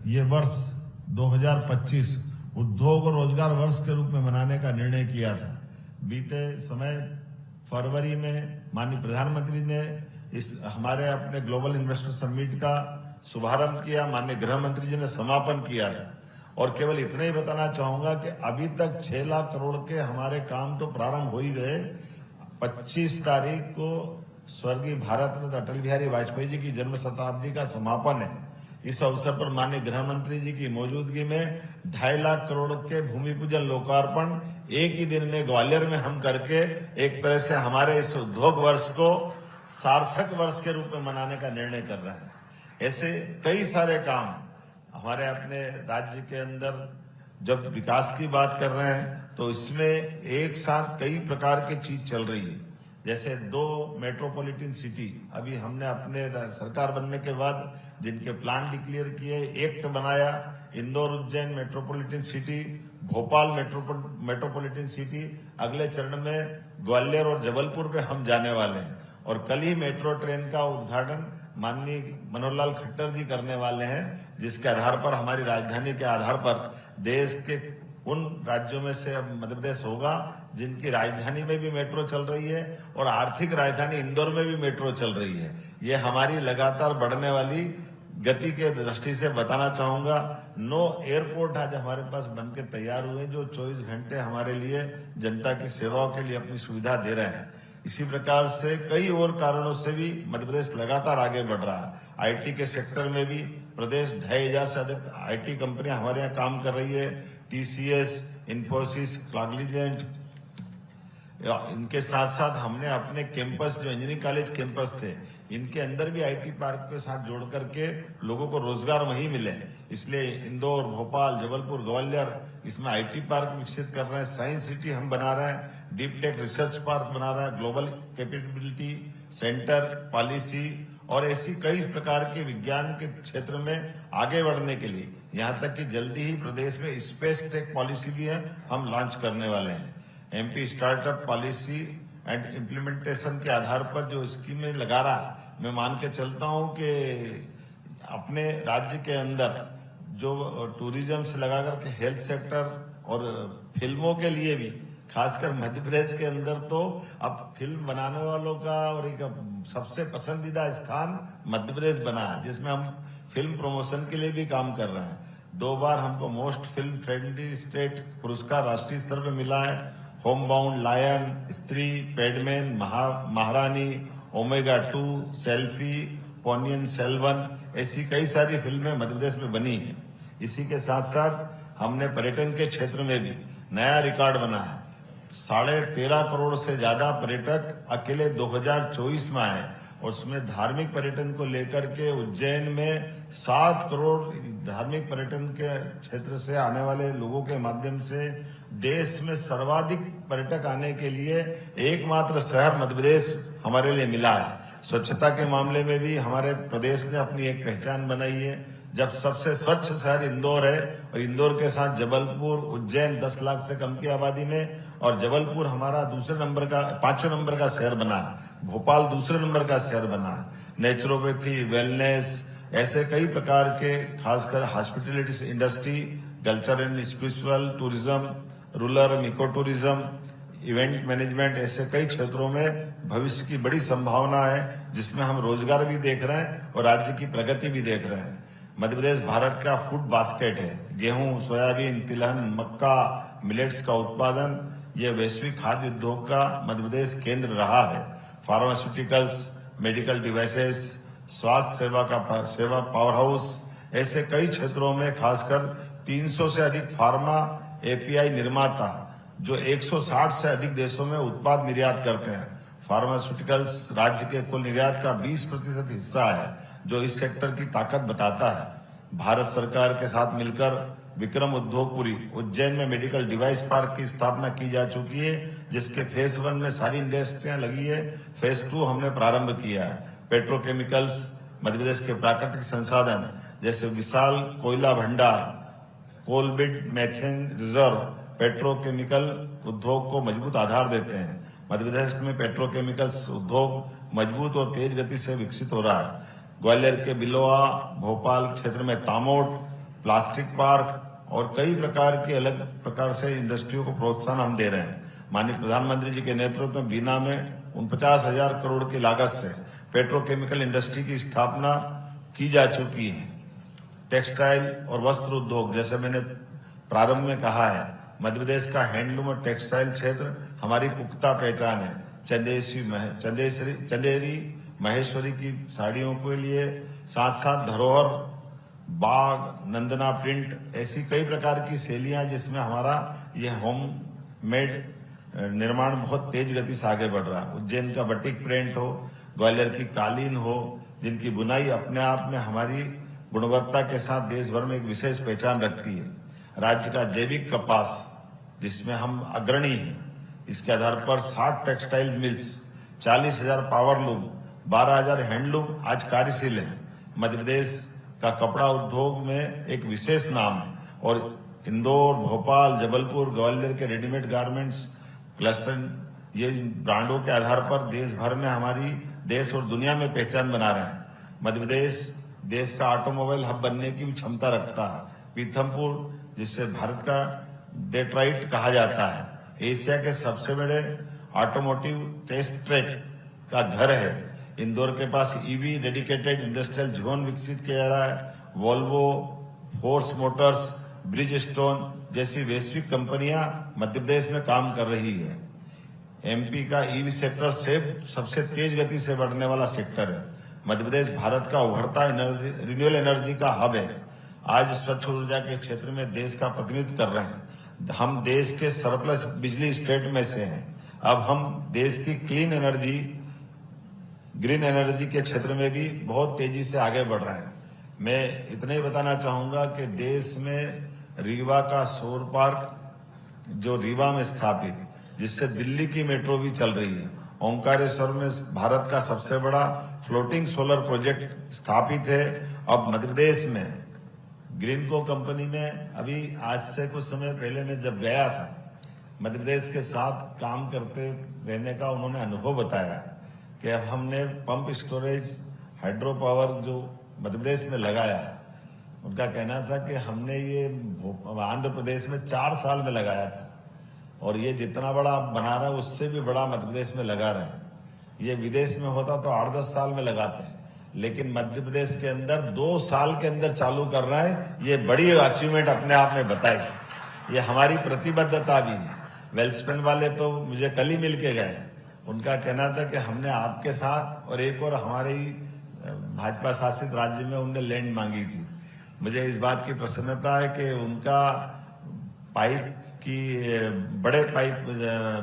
ये वर्ष 2025 उद्योग और रोजगार वर्ष के रूप में मनाने का निर्णय किया था। बीते समय फरवरी में माननीय प्रधानमंत्री ने इस हमारे अपने ग्लोबल इन्वेस्टर समिट का शुभारंभ किया, माननीय गृह मंत्री जी ने समापन किया था। और केवल इतना ही बताना चाहूंगा कि अभी तक 6 लाख करोड़ के हमारे काम तो प्रारंभ हो ही गए। 25 तारीख को स्वर्गीय भारत रत्न अटल बिहारी वाजपेयी जी की जन्म शताब्दी का समापन है। इस अवसर पर माननीय गृह मंत्री जी की मौजूदगी में 2.5 लाख करोड़ के भूमि पूजन लोकार्पण एक ही दिन में ग्वालियर में हम करके एक तरह से हमारे इस उद्योग वर्ष को सार्थक वर्ष के रूप में मनाने का निर्णय कर रहे हैं। ऐसे कई सारे काम हमारे अपने राज्य के अंदर जब विकास की बात कर रहे हैं तो इसमें एक साथ कई प्रकार की चीज चल रही है। जैसे 2 मेट्रोपॉलिटन सिटी अभी हमने अपने सरकार बनने के बाद जिनके प्लान डिक्लेयर किए, एक्ट बनाया, Indore Ujjain metropolitan city, Bhopal metropolitan city, अगले चरण में ग्वालियर और जबलपुर पे हम जाने वाले हैं। और कल ही मेट्रो ट्रेन का उद्घाटन माननीय मनोहर लाल खट्टर जी करने वाले हैं, जिसके आधार पर हमारी राजधानी के आधार पर देश के उन राज्यों में से अब मध्य प्रदेश होगा जिनकी राजधानी में भी मेट्रो चल रही है और आर्थिक राजधानी इंदौर में भी मेट्रो चल रही है। ये हमारी लगातार बढ़ने वाली गति के दृष्टि से बताना चाहूंगा। 9 एयरपोर्ट आज हमारे पास बनकर तैयार हुए जो 24 घंटे हमारे लिए जनता की सेवाओं के लिए अपनी सुविधा दे रहे हैं। इसी प्रकार से कई और कारणों से भी मध्य प्रदेश लगातार आगे बढ़ रहा है। आईटी के सेक्टर में भी प्रदेश 2,500 से अधिक आईटी कंपनियां हमारे यहाँ काम कर रही है। टीसीएस, इन्फोसिस, कॉग्निजेंट, इनके साथ साथ हमने अपने कैंपस जो इंजीनियरिंग कॉलेज कैंपस थे इनके अंदर भी आईटी पार्क के साथ जोड़ करके लोगों को रोजगार वहीं मिले। इसलिए इंदौर, भोपाल, जबलपुर, ग्वालियर इसमें आईटी पार्क विकसित कर रहे हैं। साइंस सिटी हम बना रहे हैं, डीप टेक रिसर्च पार्क बना रहे हैं, ग्लोबल कैपेबिलिटी सेंटर, पॉलिसी और ऐसी कई प्रकार के विज्ञान के क्षेत्र में आगे बढ़ने के लिए, यहाँ तक कि जल्दी ही प्रदेश में स्पेस टेक पॉलिसी भी है, हम लॉन्च करने वाले हैं। MP startup policy and implementation के आधार पर जो स्कीमें लगा रहा है, मैं मान के चलता हूं कि अपने राज्य के अंदर जो टूरिज्म से लगा करके हेल्थ सेक्टर और फिल्मों के लिए भी, खासकर मध्य प्रदेश के अंदर तो अब फिल्म बनाने वालों का और एक सबसे पसंदीदा स्थान मध्य प्रदेश बना है, जिसमें हम फिल्म प्रमोशन के लिए भी काम कर रहे हैं। 2 बार हमको मोस्ट फिल्म फ्रेंडली स्टेट पुरस्कार राष्ट्रीय स्तर पर मिला है। होम बाउंड, लायन, स्त्री, पैडमैन, महारानी, ओमेगा 2, सेल्फी, पोनियन सेल्वन ऐसी कई सारी फिल्में मध्य प्रदेश में बनी है। इसी के साथ साथ हमने पर्यटन के क्षेत्र में भी नया रिकॉर्ड बना है। 13.5 करोड़ से ज्यादा पर्यटक अकेले 2024 में आए और उसमें धार्मिक पर्यटन को लेकर के उज्जैन में 7 करोड़ धार्मिक पर्यटन के क्षेत्र से आने वाले लोगों के माध्यम से देश में सर्वाधिक पर्यटक आने के लिए एकमात्र शहर मध्य प्रदेश हमारे लिए मिला है। स्वच्छता के मामले में भी हमारे प्रदेश ने अपनी एक पहचान बनाई है। जब सबसे स्वच्छ शहर इंदौर है और इंदौर के साथ जबलपुर, उज्जैन 10 लाख से कम की आबादी में, और जबलपुर हमारा 5वें नंबर का शहर बना है। भोपाल 2 नंबर का शहर बना है। नेचुरोपैथी, वेलनेस ऐसे कई प्रकार के, खासकर hospitality industry, culture and spiritual tourism, rural eco tourism, event management ऐसे कई क्षेत्रों में भविष्य की बड़ी संभावना है, जिसमें हम रोजगार भी देख रहे हैं और राज्य की प्रगति भी देख रहे हैं। मध्य प्रदेश भारत का फूड बास्केट है। गेहूं, सोयाबीन, तिलहन, मक्का, मिलेट्स का उत्पादन, ये वैश्विक खाद्य उद्योग का मध्य प्रदेश केंद्र रहा है। फार्मास्यूटिकल्स, मेडिकल डिवाइसेस, स्वास्थ्य सेवा पावर हाउस ऐसे कई क्षेत्रों में खासकर 300 से अधिक फार्मा एपीआई निर्माता जो 160 से अधिक देशों में उत्पाद निर्यात करते हैं। फार्मास्यूटिकल्स राज्य के कुल निर्यात का 20% हिस्सा है, जो इस सेक्टर की ताकत बताता है। भारत सरकार के साथ मिलकर विक्रम उद्योगपुरी उज्जैन में मेडिकल डिवाइस पार्क की स्थापना की जा चुकी है, जिसके फेज 1 में सारी इंडस्ट्रियां लगी है। फेज 2 हमने प्रारंभ किया है। पेट्रोकेमिकल्स, मध्य प्रदेश के प्राकृतिक संसाधन जैसे विशाल कोयला भंडार, कोलबिड मैथेन रिजर्व पेट्रोकेमिकल उद्योग को मजबूत आधार देते हैं। मध्य प्रदेश में पेट्रोकेमिकल्स उद्योग मजबूत और तेज गति से विकसित हो रहा है। ग्वालियर के बिलोआ, भोपाल क्षेत्र में तामोट, प्लास्टिक पार्क और कई प्रकार की अलग प्रकार से इंडस्ट्रियों को प्रोत्साहन हम दे रहे हैं। माननीय प्रधानमंत्री जी के नेतृत्व में बीना में 49,000 करोड़ की लागत से पेट्रोकेमिकल इंडस्ट्री की स्थापना की जा चुकी है। टेक्सटाइल और वस्त्र उद्योग, जैसे मैंने प्रारंभ में कहा है, मध्य प्रदेश का हैंडलूम और टेक्सटाइल क्षेत्र हमारी पुख्ता पहचान है। चंदेरी महेश्वरी की साड़ियों के लिए साथ साथ धरोहर, बाग, नंदना प्रिंट, ऐसी कई प्रकार की शैलियां जिसमें हमारा यह होम मेड निर्माण बहुत तेज गति से आगे बढ़ रहा है। उज्जैन का बटिक प्रिंट हो, ग्वालियर की कालीन हो, जिनकी बुनाई अपने आप में हमारी गुणवत्ता के साथ देश भर में एक विशेष पहचान रखती है। राज्य का जैविक कपास, जिसमें हम अग्रणी हैं, इसके आधार पर 60 textile mills, 40,000 power loom, 12,000 handloom आज कार्यशील है। मध्य प्रदेश का कपड़ा उद्योग में एक विशेष नाम है और इंदौर, भोपाल, जबलपुर, ग्वालियर के रेडीमेड गारमेंट्स क्लस्टर, ये ब्रांडों के आधार पर देश भर में हमारी देश और दुनिया में पहचान बना रहे हैं। मध्य प्रदेश देश का ऑटोमोबाइल हब बनने की भी क्षमता रखता है। पीथमपुर, जिसे भारत का डेट्रॉइट कहा जाता है, एशिया के सबसे बड़े ऑटोमोटिव टेस्ट ट्रैक का घर है। इंदौर के पास ईवी डेडिकेटेड इंडस्ट्रियल जोन विकसित किया जा रहा है। वोल्वो, फोर्स मोटर्स, ब्रिजस्टोन जैसी वैश्विक कंपनियां मध्य प्रदेश में काम कर रही है। एमपी का ईवी सेक्टर सबसे तेज गति से बढ़ने वाला सेक्टर है। मध्य प्रदेश भारत का उभरता रिन्यूएबल एनर्जी का हब है। आज स्वच्छ ऊर्जा के क्षेत्र में देश का प्रतिनिधित्व कर रहे हैं। हम देश के सरप्लस बिजली स्टेट में से हैं। अब हम देश की क्लीन एनर्जी, ग्रीन एनर्जी के क्षेत्र में भी बहुत तेजी से आगे बढ़ रहे हैं। मैं इतना ही बताना चाहूंगा कि देश में रीवा का सौर पार्क, जो रीवा में स्थापित, जिससे दिल्ली की मेट्रो भी चल रही है। ओंकारेश्वर में भारत का सबसे बड़ा फ्लोटिंग सोलर प्रोजेक्ट स्थापित है। अब मध्य प्रदेश में ग्रीनको कंपनी में अभी आज से कुछ समय पहले मैं जब गया था, मध्य प्रदेश के साथ काम करते रहने का उन्होंने अनुभव बताया कि अब हमने पंप स्टोरेज हाइड्रो पावर जो मध्य प्रदेश में लगाया है, उनका कहना था कि हमने ये आंध्र प्रदेश में 4 साल में लगाया था और ये जितना बड़ा बना रहा है उससे भी बड़ा मध्य प्रदेश में लगा रहे हैं। ये विदेश में होता तो 8-10 साल में लगाते हैं, लेकिन मध्य प्रदेश के अंदर 2 साल के अंदर चालू कर रहा है। ये बड़ी अचीवमेंट अपने आप में बताई। ये हमारी प्रतिबद्धता भी है। वेल्सपेन वाले तो मुझे कल ही मिल के गए। उनका कहना था कि हमने आपके साथ और एक और हमारे ही भाजपा शासित राज्य में उनने लैंड मांगी थी। मुझे इस बात की प्रसन्नता है कि उनका पाइप की बड़े पाइप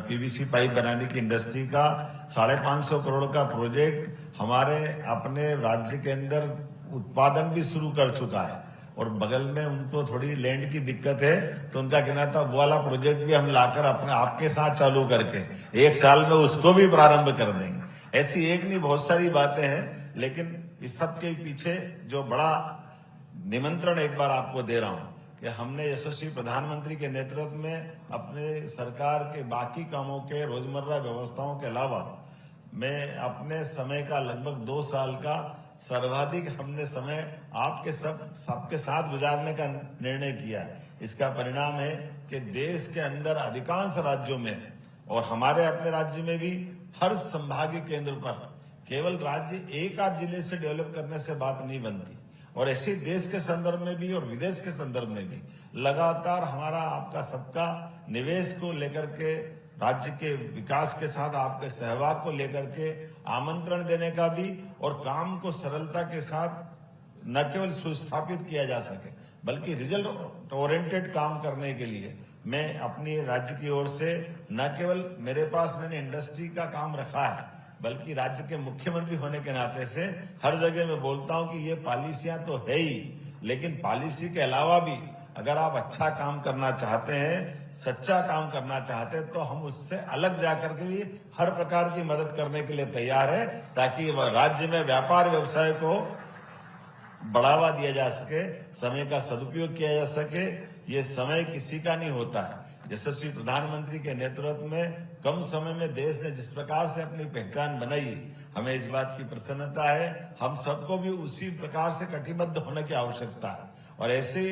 पीवीसी पाइप बनाने की इंडस्ट्री का 550 करोड़ का प्रोजेक्ट हमारे अपने राज्य के अंदर उत्पादन भी शुरू कर चुका है और बगल में उनको थोड़ी लैंड की दिक्कत है, तो उनका कहना था वो वाला प्रोजेक्ट भी हम लाकर अपने आपके साथ चालू करके 1 साल में उसको भी प्रारंभ कर देंगे। ऐसी एक नहीं बहुत सारी बातें हैं, लेकिन इस सब के पीछे जो बड़ा निमंत्रण एक बार आपको दे रहा हूं कि हमने यशस्वी प्रधानमंत्री के नेतृत्व में अपने सरकार के बाकी कामों के रोजमर्रा व्यवस्थाओं के अलावा मैं अपने समय का लगभग 2 साल का सर्वाधिक हमने समय आपके सबके साथ गुजारने का निर्णय किया। इसका परिणाम है कि देश के अंदर अधिकांश राज्यों में और हमारे अपने राज्य में भी हर संभागीय केंद्र पर केवल राज्य एक आध जिले से डेवलप करने से बात नहीं बनती और ऐसे देश के संदर्भ में भी और विदेश के संदर्भ में भी लगातार हमारा आपका सबका निवेश को लेकर के, राज्य के विकास के साथ आपके सहभाग को लेकर के आमंत्रण देने का भी और काम को सरलता के साथ न केवल सुस्थापित किया जा सके बल्कि रिजल्ट ओरिएंटेड काम करने के लिए मैं अपनी राज्य की ओर से न केवल मेरे पास मैंने इंडस्ट्री का काम रखा है बल्कि राज्य के मुख्यमंत्री होने के नाते से हर जगह मैं बोलता हूं कि ये पॉलिसियां तो है ही, लेकिन पॉलिसी के अलावा भी अगर आप अच्छा काम करना चाहते हैं, सच्चा काम करना चाहते हैं, तो हम उससे अलग जाकर के भी हर प्रकार की मदद करने के लिए तैयार है ताकि राज्य में व्यापार व्यवसाय को बढ़ावा दिया जा सके, समय का सदुपयोग किया जा सके। ये समय किसी का नहीं होता है। यशस्वी प्रधानमंत्री के नेतृत्व में कम समय में देश ने जिस प्रकार से अपनी पहचान बनाई, हमें इस बात की प्रसन्नता है। हम सबको भी उसी प्रकार से कटिबद्ध होने की आवश्यकता है और ऐसे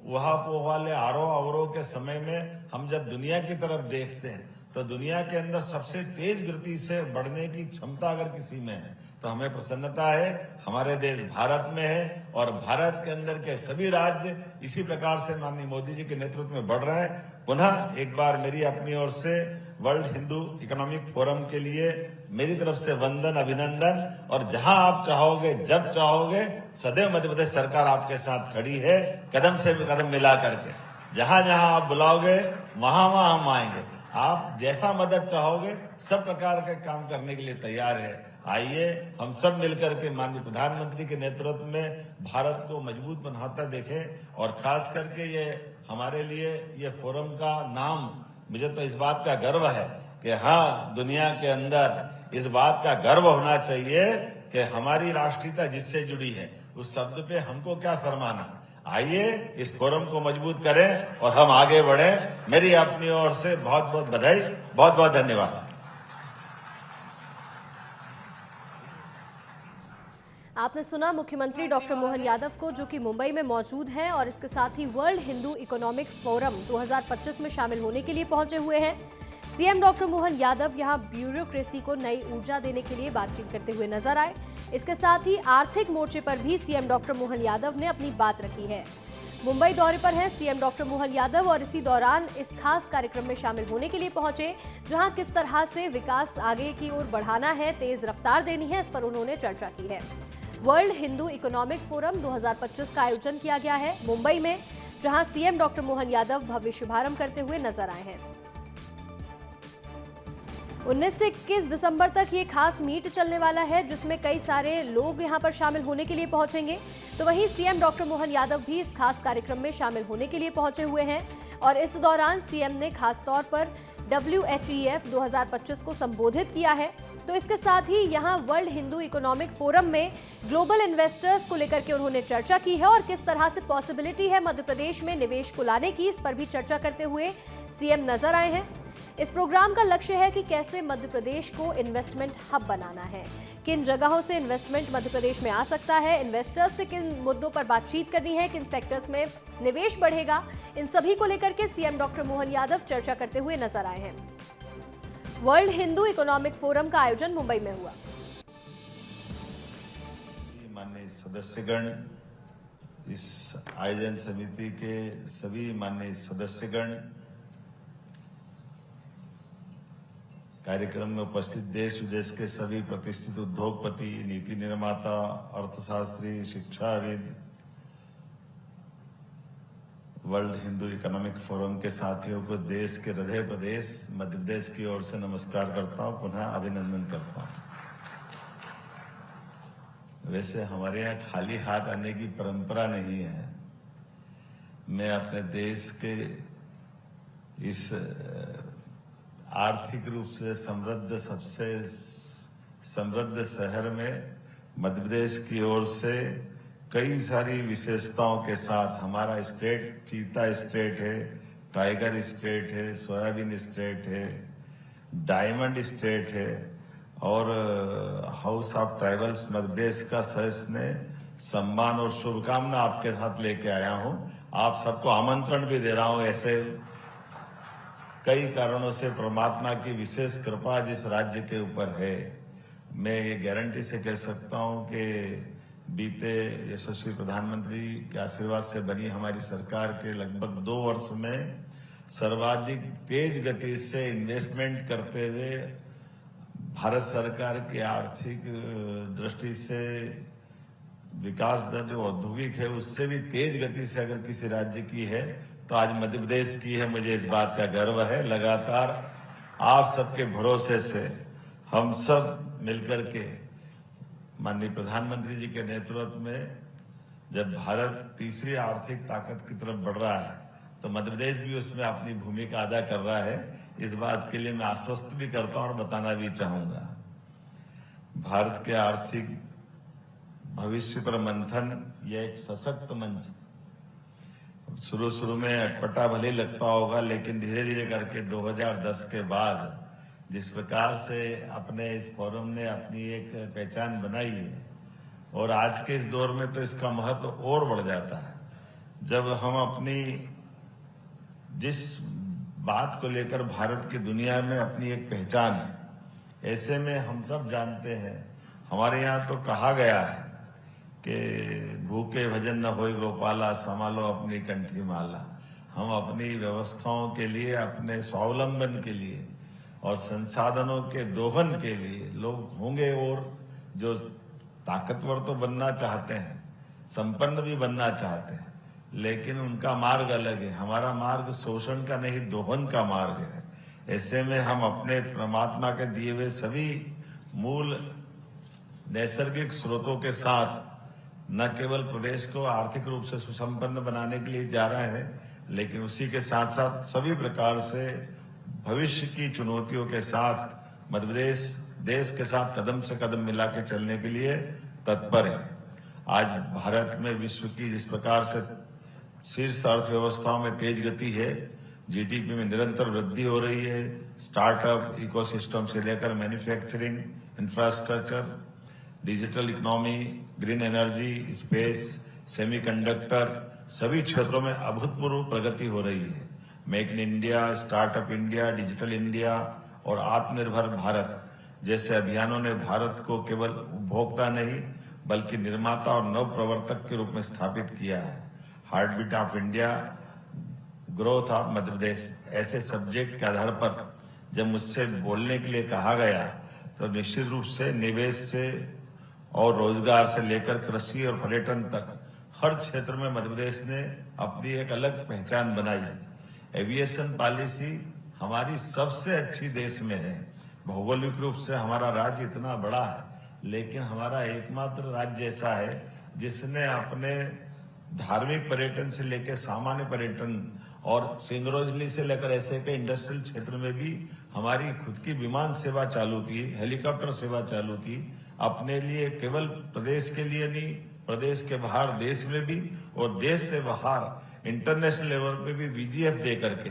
उहापोह वाले आरोह अवरोह के समय में हम जब दुनिया की तरफ देखते हैं तो दुनिया के अंदर सबसे तेज गति से बढ़ने की क्षमता अगर किसी में है तो हमें प्रसन्नता है। हमारे देश भारत में है और भारत के अंदर के सभी राज्य इसी प्रकार से माननीय मोदी जी के नेतृत्व में बढ़ रहे हैं। पुनः एक बार मेरी अपनी ओर से वर्ल्ड हिंदू इकोनॉमिक फोरम के लिए मेरी तरफ से वंदन, अभिनंदन। और जहां आप चाहोगे, जब चाहोगे, सदैव मध्य प्रदेश सरकार आपके साथ खड़ी है, कदम से कदम मिला करके। जहां जहां आप बुलाओगे वहां वहां हम आएंगे। आप जैसा मदद चाहोगे सब प्रकार के काम करने के लिए तैयार है। आइए हम सब मिलकर के माननीय प्रधानमंत्री के नेतृत्व में भारत को मजबूत बनाता देखें। और खास करके ये हमारे लिए ये फोरम का नाम, मुझे तो इस बात का गर्व है कि हाँ, दुनिया के अंदर इस बात का गर्व होना चाहिए कि हमारी राष्ट्रीयता जिससे जुड़ी है उस शब्द पे हमको क्या शर्माना। आइए इस फोरम को मजबूत करें और हम आगे बढ़ें। मेरी अपनी ओर से बहुत बहुत बधाई, बहुत बहुत धन्यवाद। आपने सुना मुख्यमंत्री डॉक्टर मोहन यादव को, जो कि मुंबई में मौजूद हैं और इसके साथ ही वर्ल्ड हिंदू इकोनॉमिक फोरम 2025 में शामिल होने के लिए पहुंचे हुए हैं। सीएम डॉक्टर मोहन यादव यहां ब्यूरोक्रेसी को नई ऊर्जा देने के लिए बातचीत करते हुए नजर आए। इसके साथ ही आर्थिक मोर्चे पर भी सीएम डॉक्टर मोहन यादव ने अपनी बात रखी है। मुंबई दौरे पर हैं सीएम डॉक्टर मोहन यादव और इसी दौरान इस खास कार्यक्रम में शामिल होने के लिए पहुंचे, जहां किस तरह से विकास आगे की ओर बढ़ाना है, तेज रफ्तार देनी है, इस पर उन्होंने चर्चा की है। वर्ल्ड हिंदू इकोनॉमिक फोरम 2025 का आयोजन किया गया है मुंबई में, जहां सीएम डॉक्टर मोहन यादव भव्य शुभारंभ करते हुए नजर आए हैं। 19 से 21 दिसंबर तक ये खास मीट चलने वाला है, जिसमें कई सारे लोग यहां पर शामिल होने के लिए पहुंचेंगे। तो वहीं सीएम डॉक्टर मोहन यादव भी इस खास कार्यक्रम में शामिल होने के लिए पहुंचे हुए हैं और इस दौरान सीएम ने खास तौर पर WHEF 2025 को संबोधित किया है। तो इसके साथ ही यहां वर्ल्ड हिंदू इकोनॉमिक फोरम में ग्लोबल इन्वेस्टर्स को लेकर के उन्होंने चर्चा की है और किस तरह से पॉसिबिलिटी है मध्य प्रदेश में निवेश को लाने की, इस पर भी चर्चा करते हुए सीएम नजर आए हैं। इस प्रोग्राम का लक्ष्य है कि कैसे मध्य प्रदेश को इन्वेस्टमेंट हब बनाना है, किन जगहों से इन्वेस्टमेंट मध्य प्रदेश में आ सकता है, इन्वेस्टर्स से किन मुद्दों पर बातचीत करनी है, किन सेक्टर्स में निवेश बढ़ेगा, इन सभी को लेकर के सीएम डॉक्टर मोहन यादव चर्चा करते हुए नजर आए हैं। वर्ल्ड हिंदू इकोनॉमिक फोरम का आयोजन मुंबई में हुआ। माननीय सदस्यगण, इस आयोजन समिति के सभी माननीय सदस्यगण, कार्यक्रम में उपस्थित देश विदेश के सभी प्रतिष्ठित उद्योगपति, नीति निर्माता, अर्थशास्त्री, शिक्षाविद, वर्ल्ड हिंदू इकोनॉमिक फोरम के साथियों को देश के हृदय प्रदेश मध्य प्रदेश की ओर से नमस्कार करता हूं, पुनः अभिनंदन करता हूं। वैसे हमारे यहाँ खाली हाथ आने की परंपरा नहीं है। मैं अपने देश के इस आर्थिक रूप से समृद्ध, सबसे समृद्ध शहर में मध्य प्रदेश की ओर से कई सारी विशेषताओं के साथ, हमारा स्टेट चीता स्टेट है, टाइगर स्टेट है, सोयाबीन स्टेट है, डायमंड स्टेट है और house of tribals Madhya Pradesh का सस्ने सम्मान और शुभकामना आपके साथ लेके आया हूं। आप सबको आमंत्रण भी दे रहा हूं। ऐसे कई कारणों से परमात्मा की विशेष कृपा जिस राज्य के ऊपर है, मैं ये गारंटी से कह सकता हूं कि बीते यशस्वी प्रधानमंत्री के आशीर्वाद से बनी हमारी सरकार के लगभग 2 वर्ष में सर्वाधिक तेज गति से इन्वेस्टमेंट करते हुए भारत सरकार की आर्थिक दृष्टि से विकास दर जो औद्योगिक है उससे भी तेज गति से अगर किसी राज्य की है तो आज मध्य प्रदेश की है। मुझे इस बात का गर्व है। लगातार आप सबके भरोसे से हम सब मिलकर के माननीय प्रधानमंत्री जी के नेतृत्व में जब भारत तीसरी आर्थिक ताकत की तरफ बढ़ रहा है तो मध्य प्रदेश भी उसमें अपनी भूमिका अदा कर रहा है। इस बात के लिए मैं आश्वस्त भी करता हूं और बताना भी चाहूंगा। भारत के आर्थिक भविष्य पर मंथन यह एक सशक्त मंच, शुरू में अटपटा भले लगता होगा, लेकिन धीरे धीरे करके 2010 के बाद जिस प्रकार से अपने इस फोरम ने अपनी एक पहचान बनाई है और आज के इस दौर में तो इसका महत्व और बढ़ जाता है। जब हम अपनी जिस बात को लेकर भारत की दुनिया में अपनी एक पहचान है, ऐसे में हम सब जानते हैं, हमारे यहाँ तो कहा गया है कि भूखे भजन न होए गोपाला, संभालो अपनी कंठी माला। हम अपनी व्यवस्थाओं के लिए, अपने स्वावलंबन के लिए और संसाधनों के दोहन के लिए लोग होंगे, और जो ताकतवर तो बनना चाहते हैं, संपन्न भी बनना चाहते हैं, लेकिन उनका मार्ग अलग है। हमारा मार्ग शोषण का नहीं, दोहन का मार्ग है। ऐसे में हम अपने परमात्मा के दिए हुए सभी मूल नैसर्गिक स्रोतों के साथ न केवल प्रदेश को आर्थिक रूप से सुसंपन्न बनाने के लिए जा रहे हैं, लेकिन उसी के साथ साथ सभी प्रकार से भविष्य की चुनौतियों के साथ मध्य प्रदेश देश के साथ कदम से कदम मिला के चलने के लिए तत्पर है। आज भारत में विश्व की जिस प्रकार से शीर्ष अर्थव्यवस्थाओं में तेज गति है, जीडीपी में निरंतर वृद्धि हो रही है, स्टार्टअप इकोसिस्टम से लेकर manufacturing, infrastructure, digital economy, green energy, space, semiconductor, सभी क्षेत्रों में अभूतपूर्व प्रगति हो रही है। Make in India, startup India, digital India और आत्मनिर्भर भारत जैसे अभियानों ने भारत को केवल उपभोक्ता नहीं बल्कि निर्माता और नव प्रवर्तक के रूप में स्थापित किया है। Heartbeat of India, growth of Madhya Pradesh ऐसे सब्जेक्ट के आधार पर जब मुझसे बोलने के लिए कहा गया, तो निश्चित रूप से निवेश से और रोजगार से लेकर कृषि और पर्यटन तक हर क्षेत्र में मध्य प्रदेश ने अपनी एक अलग पहचान बनाई है। एविएशन पॉलिसी हमारी सबसे अच्छी देश में है। भौगोलिक रूप से हमारा राज्य इतना बड़ा है, लेकिन हमारा एकमात्र राज्य ऐसा है जिसने अपने धार्मिक पर्यटन से लेकर सामान्य पर्यटन और सिंगरोजली से लेकर ऐसे के इंडस्ट्रियल क्षेत्र में भी हमारी खुद की विमान सेवा चालू की, हेलीकॉप्टर सेवा चालू की, अपने लिए केवल प्रदेश के लिए नहीं, प्रदेश के बाहर देश में भी और देश से बाहर इंटरनेशनल लेवल पे भी वीजीएफ दे करके